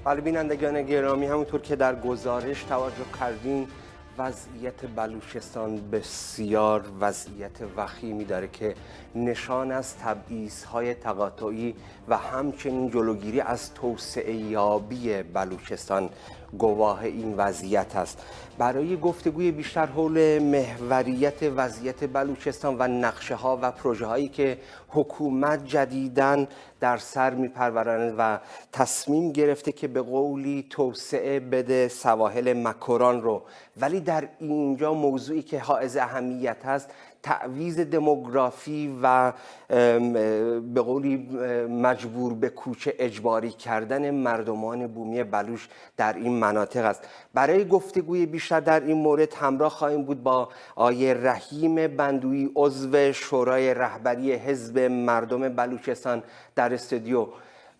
بله بینندگان گرامی، همونطور که در گزارش توجه کردین وضعیت بلوچستان بسیار وضعیت وخیمی داره که نشان از تبعیض‌های تقاطعی و همچنین جلوگیری از توسعه یابی بلوچستان گواه این وضعیت است. برای گفتگوی بیشتر حول محوریت وضعیت بلوچستان و نقشه ها و پروژه هایی که حکومت جدیداً در سر میپروراند و تصمیم گرفته که به قولی توسعه بده سواحل مکران رو، ولی در اینجا موضوعی که حائز اهمیت است تعویض دموگرافی و به قولی مجبور به کوچ اجباری کردن مردمان بومی بلوچ در این مناطق است. برای گفتگوی بیشتر در این مورد همراه خواهیم بود با آقای رحیم بندویی، عضو شورای رهبری حزب مردم بلوچستان در استودیو.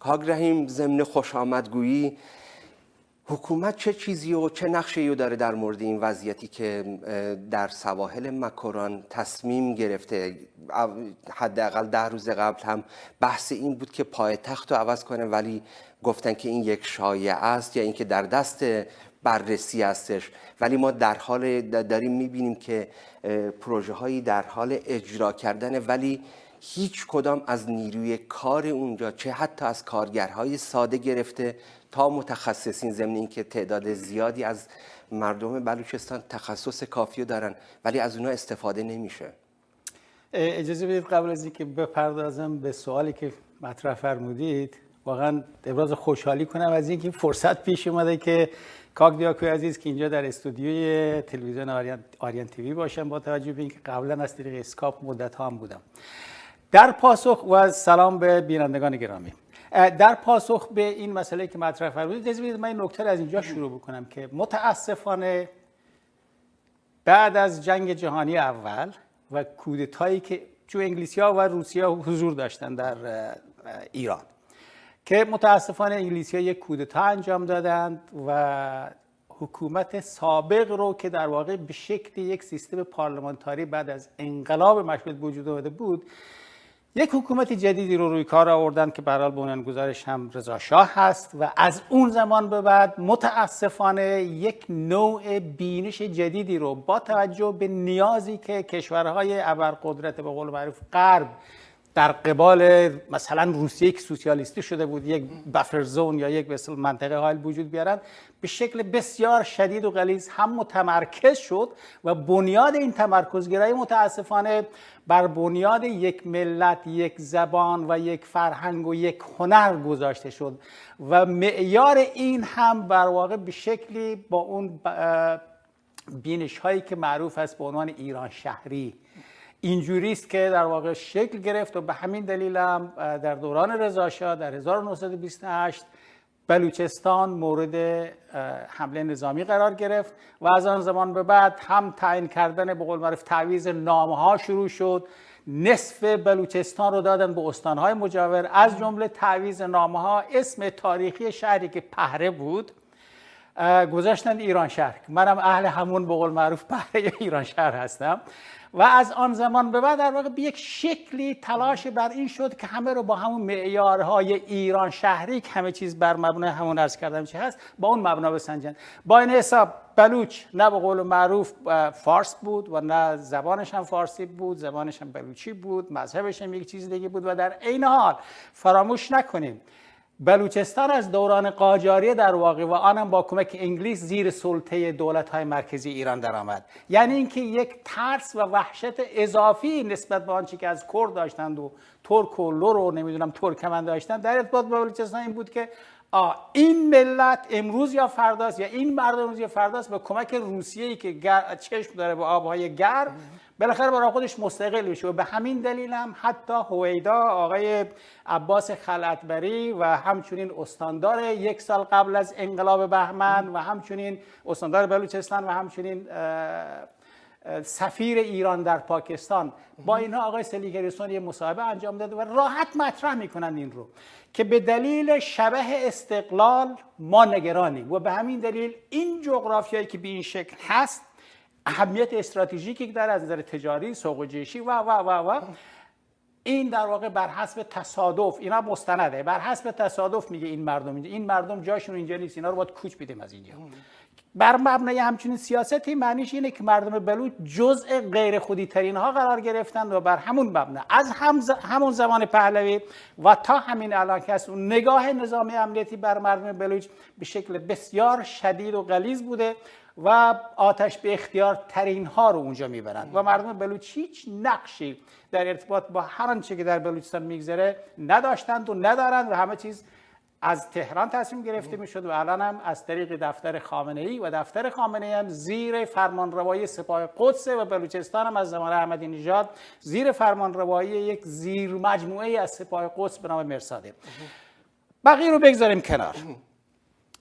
آقای رحیم، ضمن خوش آمدگویی، حکومت چه چیزی و چه نقشه‌ای داره در مورد این وضعیتی که در سواحل مکران تصمیم گرفته؟ حداقل 10 روز قبل هم بحث این بود که پایتخت رو عوض کنه، ولی گفتن که این یک شایعه است یا اینکه در دست بررسی هستش، ولی ما در حال داریم می‌بینیم که پروژه هایی در حال اجرا کردن، ولی هیچ کدام از نیروی کار اونجا، چه حتی از کارگرهای ساده گرفته تا متخصصین، ضمن اینکه تعداد زیادی از مردم بلوچستان تخصص کافی دارن ولی از اونها استفاده نمیشه. اجازه بدید قبل از اینکه بپردازم به سوالی که مطرح فرمودید، واقعا ابراز خوشحالی کنم از اینکه فرصت پیش اومده که کاک دیاکوی عزیز که اینجا در استودیوی تلویزیون آریان تیوی باشم، با توجه به اینکه قبلا از طریق اسکاپ مدت ها هم بودم. در پاسخ و سلام به بینندگان گرامی، در پاسخ به این مسئله که مطرح فرمودید، اجازه بدید من این نکته از اینجا شروع بکنم که متاسفانه بعد از جنگ جهانی اول و کودتایی که چون انگلیسی‌ها و روسی‌ها حضور داشتن در ایران، که متاسفانه انگلیسی‌ها یک کودتا انجام دادند و حکومت سابق رو که در واقع به شکل یک سیستم پارلمانتاری بعد از انقلاب مشروطه وجود آمده بود، یک حکومت جدیدی رو روی کار آوردن که به هر حال بنیانگذارش هم رضا شاه هست و از اون زمان به بعد متاسفانه یک نوع بینش جدیدی رو با توجه به نیازی که کشورهای ابرقدرت به قول معروف غرب در قبال مثلا روسیه که سوسیالیستی شده بود یک بفر زون یا یک مثل منطقه حائل وجود بیارن، به شکل بسیار شدید و غلیظ هم متمرکز شد و بنیاد این تمرکزگرایی متاسفانه بر بنیاد یک ملت، یک زبان و یک فرهنگ و یک هنر گذاشته شد و معیار این هم بر واقع به شکلی با اون بینش هایی که معروف است به عنوان ایران شهری اینجوری است که در واقع شکل گرفت و به همین دلیل هم در دوران رضا شاه در 1928 بلوچستان مورد حمله نظامی قرار گرفت و از آن زمان به بعد هم تعیین کردن به قول معروف تعویض نامه‌ها شروع شد. نصف بلوچستان رو دادن به استان‌های مجاور، از جمله تعویض نامه‌ها اسم تاریخی شهری که پهره بود گذاشتن ایران شهر. منم اهل همون به قول معروف پهره ایران شهر هستم و از آن زمان به بعد در واقع به یک شکلی تلاش بر این شد که همه رو با همون معیارهای ایران شهری که همه چیز بر مبنای همون عرض کردم چه هست با اون مبنا بسنجن. با این حساب بلوچ نه به قول معروف فارس بود و نه زبانش هم فارسی بود، زبانش هم بلوچی بود، مذهبش هم یک چیز دیگه بود و در عین حال فراموش نکنیم بلوچستان از دوران قاجاریه در واقع و آنم با کمک انگلیس زیر سلطه دولت‌های مرکزی ایران درآمد. یعنی اینکه یک ترس و وحشت اضافی نسبت به آنچه که از کرد داشتند و ترک و لور و نمیدونم ترکمن داشتند در ارتباط با بلوچستان این بود که این ملت امروز یا فرداست یا این مردم امروز یا فرداست به کمک روسیه‌ای که چشم داره به آبهای گرم بالاخره برای خودش مستقل بشه و به همین دلیل هم حتی هویدا آقای عباس خلعتبری و همچنین استاندار یک سال قبل از انقلاب بهمن و همچنین استاندار بلوچستان و همچنین سفیر ایران در پاکستان با اینها آقای سلیگریسون یه مصاحبه انجام داده و راحت مطرح میکنن این رو که به دلیل شبح استقلال ما نگرانیم و به همین دلیل این جغرافیایی که به این شکل هست اهمیت استراتژیکی که داره از نظر تجاری، سوق و جیشی و این در واقع بر حسب تصادف، اینا مستنده، بر حسب تصادف میگه این مردم اینجا، این مردم جاشون اینجا نیست، اینا رو باید کوچ بدیم از اینجا. بر مبنای همچین سیاستی معنیش اینه که مردم بلوچ جزء غیر خودی ترین ها قرار گرفتند و بر همون مبنا از همون زمان پهلوی و تا همین الان که است اون نگاه نظام امنیتی بر مردم بلوچ به شکل بسیار شدید و غلیظ بوده و آتش به اختیار ترین ها رو اونجا میبرند و مردم بلوچ هیچ نقشی در ارتباط با هر آنچه که در بلوچستان میگذره نداشتند و ندارند و همه چیز از تهران تصمیم گرفته میشد و الان هم از طریق دفتر خامنه‌ای و دفتر خامنه‌ای هم زیر فرمانروایی سپاه قدس و بلوچستان هم از زمان احمدی نژاد زیر فرمانروایی یک زیر مجموعه از سپاه قدس به نام مرصاده. بقیه رو بگذاریم کنار.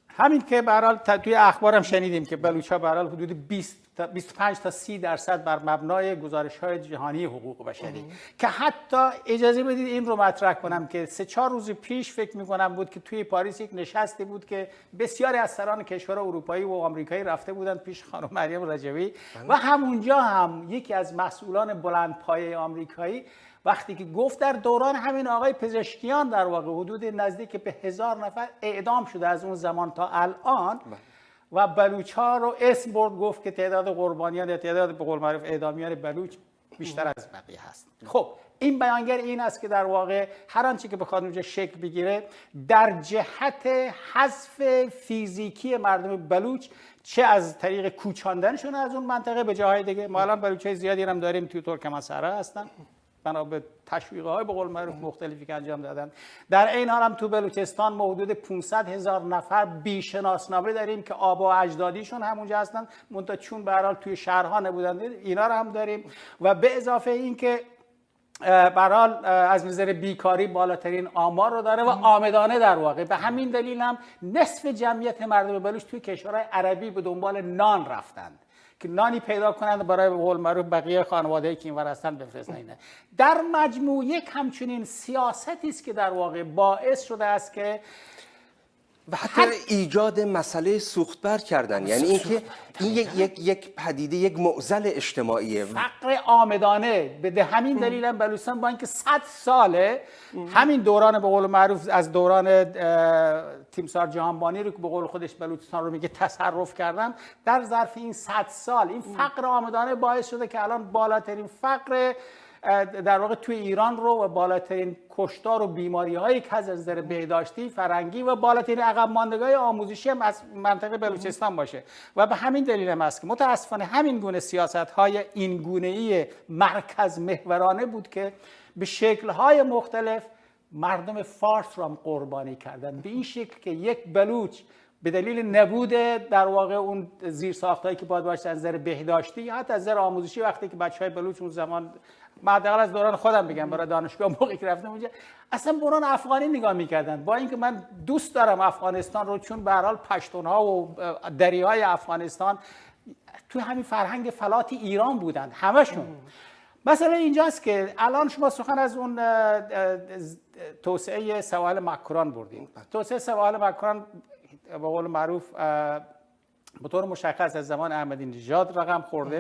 همین که به هر حال توی اخبارم شنیدیم که بلوچ‌ها به هر حال حدود 25 تا 30% بر مبنای گزارش‌های جهانی حقوق بشری که حتی اجازه بدید این رو مطرح کنم که 3-4 روز پیش فکر می‌کنم بود که توی پاریس یک نشستی بود که بسیاری از سران کشورهای اروپایی و آمریکایی رفته بودند پیش خانم مریم رجوی و همونجا هم یکی از مسئولان بلندپایه آمریکایی وقتی که گفت در دوران همین آقای پزشکیان در واقع حدود نزدیک به 1000 نفر اعدام شده از اون زمان تا الان و بلوچ ها رو اسم برد، گفت که تعداد قربانیان یا تعداد به قول معروف اعدامیان بلوچ بیشتر از بقیه هست. خب این بیانگر این است که در واقع هر آنچه که بخواد اونجا شکل بگیره در جهت حذف فیزیکی مردم بلوچ، چه از طریق کوچاندنشون از اون منطقه به جاهای دیگه، ما الان بلوچای زیادی هم داریم توی ترکمن‌صحرا هستن بنا به تشویق‌های به قول معروف مختلفی که انجام دادن. در این حال هم تو بلوچستان حدود 500,000 نفر بی‌شناسنامه داریم که آبا و اجدادیشون همونجا هستن، منتها چون به هر حال توی شهرها نبودن اینا رو هم داریم و به اضافه این که به هر حال از نظر بیکاری بالاترین آمار رو داره و آمدانه در واقع به همین دلیل هم نصف جمعیت مردم بلوچ توی کشورهای عربی به دنبال نان رفتند که نانی پیدا کنند برای به قول معروف بقیه خانواده‌ای که اینور هستن بفرستن. اینه در مجموع یک همچنین سیاستی است که در واقع باعث شده است که و حتی ایجاد مسئله سوختبر کردن، یعنی اینکه این یک پدیده، یک معضل اجتماعیه، فقر آمدانه. به همین دلیل هم بلوچستان با اینکه 100 ساله همین دوران به قول معروف از دوران تیمسار جهانبانی رو که به قول خودش بلوچستان رو میگه تصرف کردن، در ظرف این 100 سال این فقر آمدانه باعث شده که الان بالاترین فقر در واقع توی ایران رو و بالاترین کشتار و بیماری هایی که از نظر بهداشتی، فرهنگی و بالاترین عقب ماندگی آموزشی هم از منطقه بلوچستان باشه و به همین دلیل هم است که متاسفانه همین گونه سیاست های این گونه‌ای مرکز محورانه بود که به شکل های مختلف مردم فارس رو هم قربانی کردن، به این شکل که یک بلوچ به دلیل نبود در واقع اون زیرساختایی که باید باشه از نظر بهداشتی، حتی از نظر آموزشی، وقتی که بچهای بلوچ اون زمان حداقل از دوران خودم بگم برای دانشگاه موقعی که رفتم اونجا اصلا برون افغانی نگاه میکردن، با اینکه من دوست دارم افغانستان رو، چون به هر حال پشتونها و دریای افغانستان توی همین فرهنگ فلات ایران بودند همشون. مثلا اینجاست که الان شما سخن از اون توسعه سواحل مکران بردیم. توسعه سواحل مکران به قول معروف به طور مشخص از زمان احمدی نژاد رقم خورده